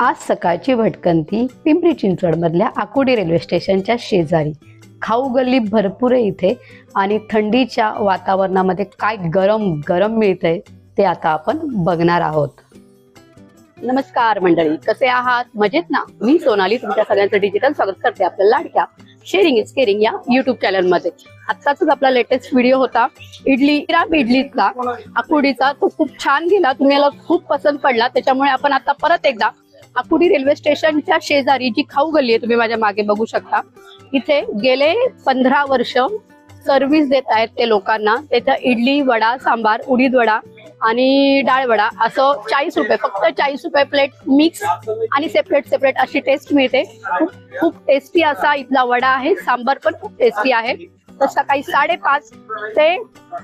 आज सकाळची भटकंती पिंपरी चिंचवडमधल्या आकुर्डी रेल्वे स्टेशनच्या शेजारी. खाऊ गल्ली भरपूर आहे इथे आणि थंडीच्या वातावरणामध्ये काय गरम गरम मिळतंय ते आता आपण बघणार आहोत. नमस्कार मंडळी, कसे आहात? मजेत ना? मी सोनाली तुमच्या सगळ्यांचं डिजिटल स्वागत करते आपल्या लाडक्या शेअरिंग इज केअरिंग या युट्यूब चॅनलमध्ये. आत्ताच आपला लेटेस्ट व्हिडिओ होता इडलीचा आकुर्डीचा, तो खूप छान गेला, तुम्हाला खूप पसंत पडला. त्याच्यामुळे आपण आता परत एकदा आकुर्डी रेल्वे स्टेशनच्या शेजारी जी खाऊ गल्ली आहे, तुम्ही माझ्या मागे बघू शकता, इथे गेले 15 वर्ष सर्व्हिस देत आहेत ते लोकांना. त्याचं इडली, वडा, सांबार, उडीद वडा आणि डाळ वडा असं 40 रुपये, फक्त 40 रुपये प्लेट, मिक्स आणि सेपरेट अशी टेस्ट मिळते. खूप टेस्टी असा इथला वडा आहे. सांबार पण खूप टेस्टी आहे. तर सकाळी 5:30 ते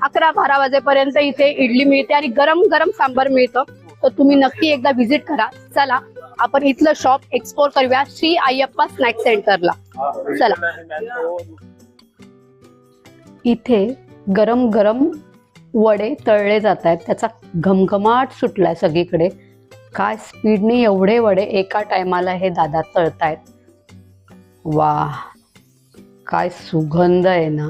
11-12 वाजेपर्यंत इथे इडली मिळते आणि गरम गरम सांबार मिळतं. तर तुम्ही नक्की एकदा व्हिजिट करा. चला आपण इथलं शॉप एक्सप्लोर करूया श्री अय्यप्पा स्नॅक सेंटरला. चला. इथे गरम गरम वडे तळले जात आहेत. त्याचा घमघमाट सुटलाय सगळीकडे. काय स्पीडने एवढे वडे एका टायमाला हे दादा तळतायत. वा, काय सुगंध आहे ना.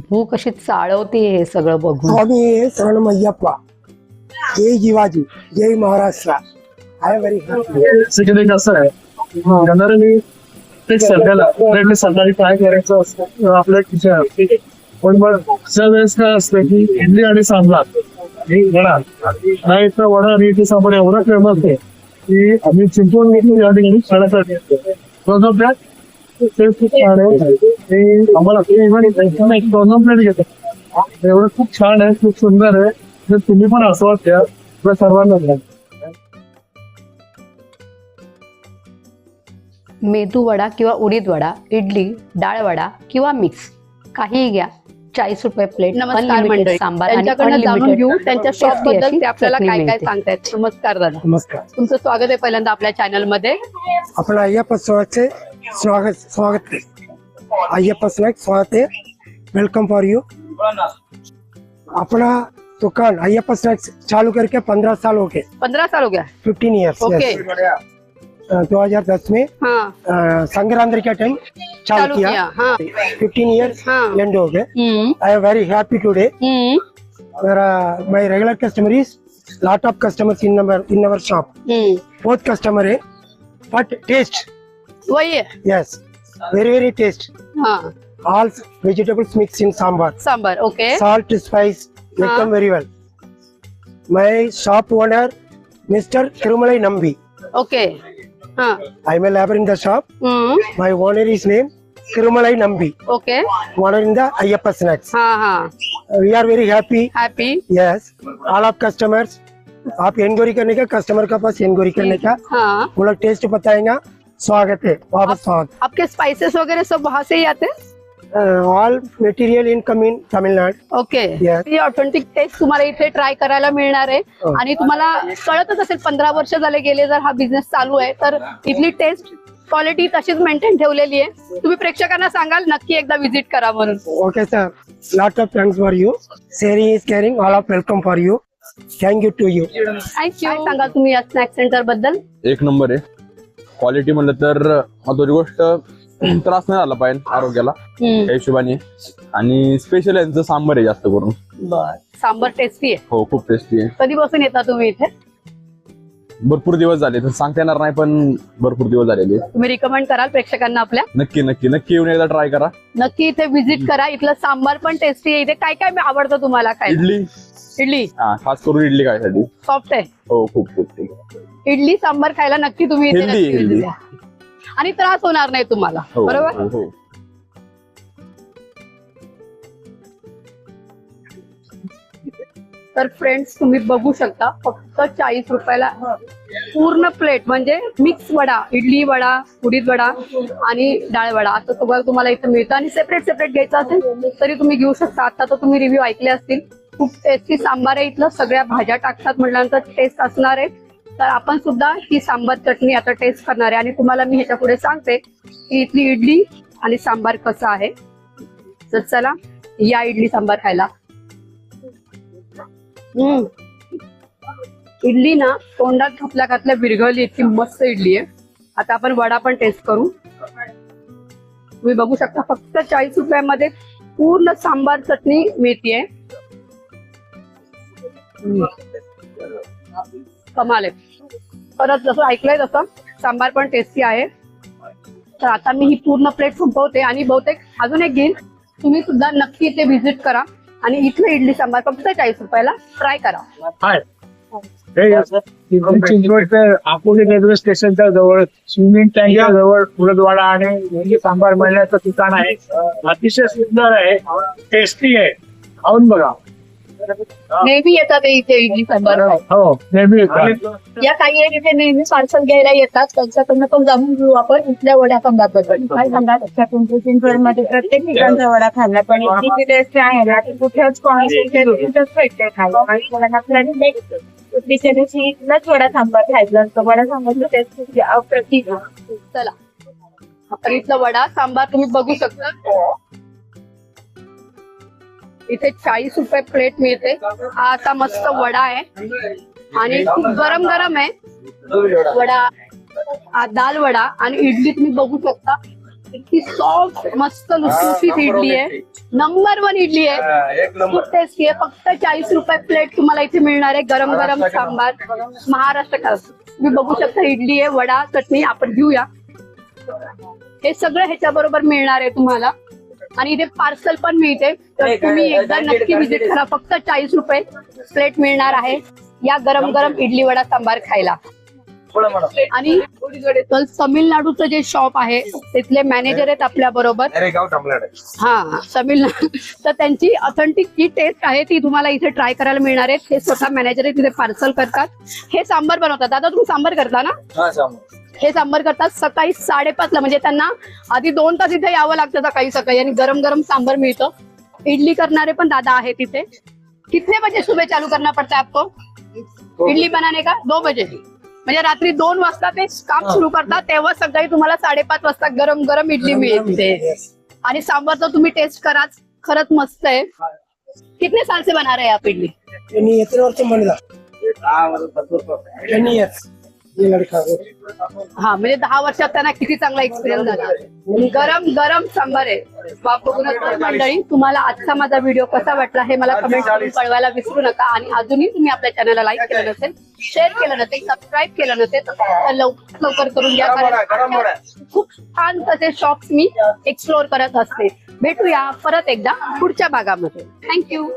भूक अशी चाळवते हे सगळं बघून. स्वामी शरणमय्यप्पा, जय जिवाजी, जय महाराष्ट्र. I very happy. कसं आहे, जनरली ते सध्याला सकाळी काय करायचं असतं आपल्या खिशात, पण मग अशा वेळेस काय असतं की इडली आणि सांबार वडा नाही तर वडा आणि इडली सांबार एवढा फेमस आहे की आम्ही चिंचवड घेतली या ठिकाणी खाण्यासाठी ते खूप छान आहे. ते आम्हाला एक 2 प्लेट घेतो. एवढं खूप छान आहे, खूप सुंदर आहे. तर तुम्ही पण असं वाटतं सर्वांना. मेदू वडा किंवा उडीद वडा, इडली, डाळ वडा किंवा मिक्स, काहीही घ्या, 40 रुपये प्लेट. नमस्कार मंडळी, त्यांच्याकडनं जाणून घेऊ त्यांच्या शॉप बद्दल, ते आपल्याला काय काय सांगतायत. नमस्कार दादा. नमस्कार, तुमचं स्वागत आहे पहिल्यांदा आपल्या चॅनल मध्ये. आपण अय्यप्पा स्नॅकचे स्वागत अय्यप्पा स्नॅक स्वागत है, वेलकम फॉर यू. अपना दुकान अय्यप्पा स्नैक्स चालू करके 15 साल हो गए. 15 साल हो गया. 15 ईयर्स. ओके. 2010 में हाँ संक्रांति का टाइम चालू किया. हाँ 15 ईयर्स हाँ. एंड हो गए. I am very happy today. मेरा my regular customer is lot of customers in our shop. बहुत कस्टमर है, बट टेस्ट वही है. yes, very taste. हाँ All vegetables mixed in sambar. Sambar. Okay. Salt, spice, become very well. My shop owner, Mr. Thirumalai Nambi. Okay. हाँ. I am a laborer in the shop. My owner is named Thirumalai Nambi. Okay. Owner in the Ayyappa Snacks. हाँ हाँ. We are very happy. Happy. Yes. All of customers. आप enquiry करने का, customer का pass enquiry करने का, हाँ. वो लोग टेस्ट बताएंगा. स्वागत है, वापस स्वागत. आपके स्पाइसेस वगैरह सब वहाँ से ही आते हैं. All material in come in Tamil Nadu. Okay. Yes. ही ऑथेंटिक टेस्ट तुम्हाला इथे ट्राय करायला मिळणार आहे. हो. आणि तुम्हाला कळतच असेल 15 वर्ष झाले गेले जर हा बिझनेस चालू आहे तर इथली टेस्ट क्वालिटी तशीच मेंटेन ठेवलेली आहे. तुम्ही प्रेक्षकांना सांगाल नक्की एकदा व्हिजिट करा म्हणून. Okay, sir. Lot of thanks for you. Sharing is caring. All of welcome for you. Thank you to you. Thank you. काय सांगाल तुम्ही या स्नॅक सेंटर बद्दल? एक नंबर आहे. क्वालिटी म्हणलं तर महत्वाची गोष्ट, त्रास नाही झाला पाहिजे आरोग्याला त्या हिशोबाने. आणि स्पेशल यांचं सांबर आहे जास्त करून. बर. सांबर टेस्टी आहे. हो, खूप टेस्टी आहे. कधीपासून येता तुम्ही इथे? भरपूर दिवस झाले, तर सांगता येणार नाही, पण भरपूर दिवस झालेले. तुम्ही रिकमेंड कराल प्रेक्षकांना आपल्या? नक्की नक्की नक्की येऊन एकदा ट्राय करा. नक्की इथे व्हिजिट करा. इथलं सांबार पण टेस्टी आहे. इथे काय काय आवडतं तुम्हाला खायला? इडली, इडली हा, खास करून इडली खायसाठी. सॉफ्ट आहे. हो, खूप खूप. इडली सांबार खायला नक्की तुम्ही इथे हेल्दी नक्की visit द्या. आणि त्रास होणार नाही तुम्हाला. हो बरोबर. हो, हो. तर फ्रेंड्स तुम्ही बघू शकता, फक्त 40 रुपयाला पूर्ण प्लेट, म्हणजे मिक्स वडा, इडली वडा, उडीद वडा आणि डाळ वडा असं सगळं तुम्हाला इथं मिळतं. आणि सेपरेट घ्यायचं असेल तरी तुम्ही घेऊ शकता. आता तर तुम्ही रिव्ह्यू ऐकले असतील. खूप टेस्टी सांबार आहे इथलं. सगळ्या भाज्या टाकतात म्हटल्यानंतर टेस्ट असणार आहे. तर आपण सुद्धा ही सांबार चटणी आता टेस्ट करणार आहे आणि तुम्हाला मी ह्याच्या पुढे सांगते की इथली इडली आणि सांबार कसं आहे. तर चला या इडली सांबार खायला. इडली ना तोंडात घातल्या घातल्या विरघळली, इतकी मस्त इडली आहे. आता आपण वडा पण टेस्ट करू. तुम्ही बघू शकता फक्त 40 रुपयामध्ये पूर्ण सांबार चटणी मिळतीये. कमाल आहे. परत जसं ऐकलंय तसं सांबार पण टेस्टी आहे. तर आता मी ही पूर्ण प्लेट संपवते आणि बहुतेक अजून एक घेईन. तुम्ही सुद्धा नक्की इथे व्हिजिट करा आणि इथलं इडली सांबार फक्त 40 रुपयाला ट्राय करा. हाय चिंचवड ते अकोले रेल्वे स्टेशनच्या जवळ स्विमिंग टँकच्या जवळ उडदवाडा आणि इडली सांबार मिळण्याचं ठिकाण आहे. अतिशय सुंदर आहे, टेस्टी आहे, खाऊन बघा. नेहमी येतात इथे इडली सांबार. हो नेहमी येतात. या काही इथे नेहमी पार्सल घ्यायला येतात. त्यांच्याकडनं पण जाणून घेऊ आपण इथल्या वड्या सांबारबद्दल. काय सांगतात चिंचवडमध्ये प्रत्येक ठिकाणचा वडा खाल्ला, पण इतकी टेस्ट आहे ना की कुठेच कोणाच्या भेटते खायला. आणि कोणाला आपल्याला दुसऱ्या दिवशी इथलाच वडा सांबार खायचा असतो. वडा सांबारची टेस्ट अप्रतिम. चला आपण इथला वडा सांबार तुम्ही बघू शकता. इथे 40 रुपये प्लेट मिळते. हा असा मस्त वडा आहे आणि खूप गरम गरम आहे वडा. हा दाल वडा आणि इडली तुम्ही बघू शकता. इतकी सॉफ्ट मस्त लुसलुशीत इडली आहे. नंबर 1 इडली आहे. खूप टेस्टी आहे. फक्त 40 रुपये प्लेट तुम्हाला इथे मिळणार आहे. गरम गरम सांबार महाराष्ट्र खास. तुम्ही बघू शकता इडली आहे, वडा, चटणी. आपण घेऊया. हे सगळं ह्याच्या बरोबर मिळणार आहे तुम्हाला. आणि इथे पार्सल पण मिळते. तर तुम्ही एकदा नक्की व्हिजिट करा. फक्त 40 रुपये प्लेट मिळणार आहे या गरम गरम इडली वडा सांबार खायला. आणि तमिळनाडूचं जे शॉप आहे तिथले मॅनेजर आहेत आपल्या बरोबर. हा तमिळनाडू. तर त्यांची ऑथेंटिक जी टेस्ट आहे ती तुम्हाला इथे ट्राय करायला मिळणार आहे. हे स्वतः मॅनेजर आहे, तिथे पार्सल करतात. हे सांबार बनवतात. दादा तुम्ही सांबार करता ना? हे सांबार करतात सकाळी 5:30 ला. म्हणजे त्यांना आधी 2 तास इथे यावं लागतं सकाळी आणि गरम गरम सांबार मिळतं. इडली करणारे पण दादा आहे तिथे. कितने बजे सुबह चालू करना पड़ता है आपको इडली बनाने का? 2 बजे. म्हणजे रात्री 2 वाजता ते काम सुरू करतात. तेव्हा सकाळी तुम्हाला 5:30 वाजता गरम गरम इडली मिळते. आणि सांबार तर तुम्ही टेस्ट कराच, खरंच मस्त आहे. कितने साल से बना रहे हैं आप इडली? 10 years बनेगा. 10 years. हा म्हणजे 10 वर्षात त्यांना किती चांगला एक्सपिरियन्स झाला. गरम गरम सांबार आहे. बघूनच मंडळी, तुम्हाला आजचा माझा व्हिडिओ कसा वाटला हे मला कमेंट करून कळवायला विसरू नका. आणि अजूनही तुम्ही आपल्या चॅनलला लाईक केलं नसेल, शेअर केलं नसेल, सबस्क्राईब केलं नसेल तर लवकर करून घ्या. कारण खूप छान तसे शॉप्स मी एक्सप्लोर करत असते. भेटूया परत एकदा पुढच्या भागामध्ये. थँक्यू.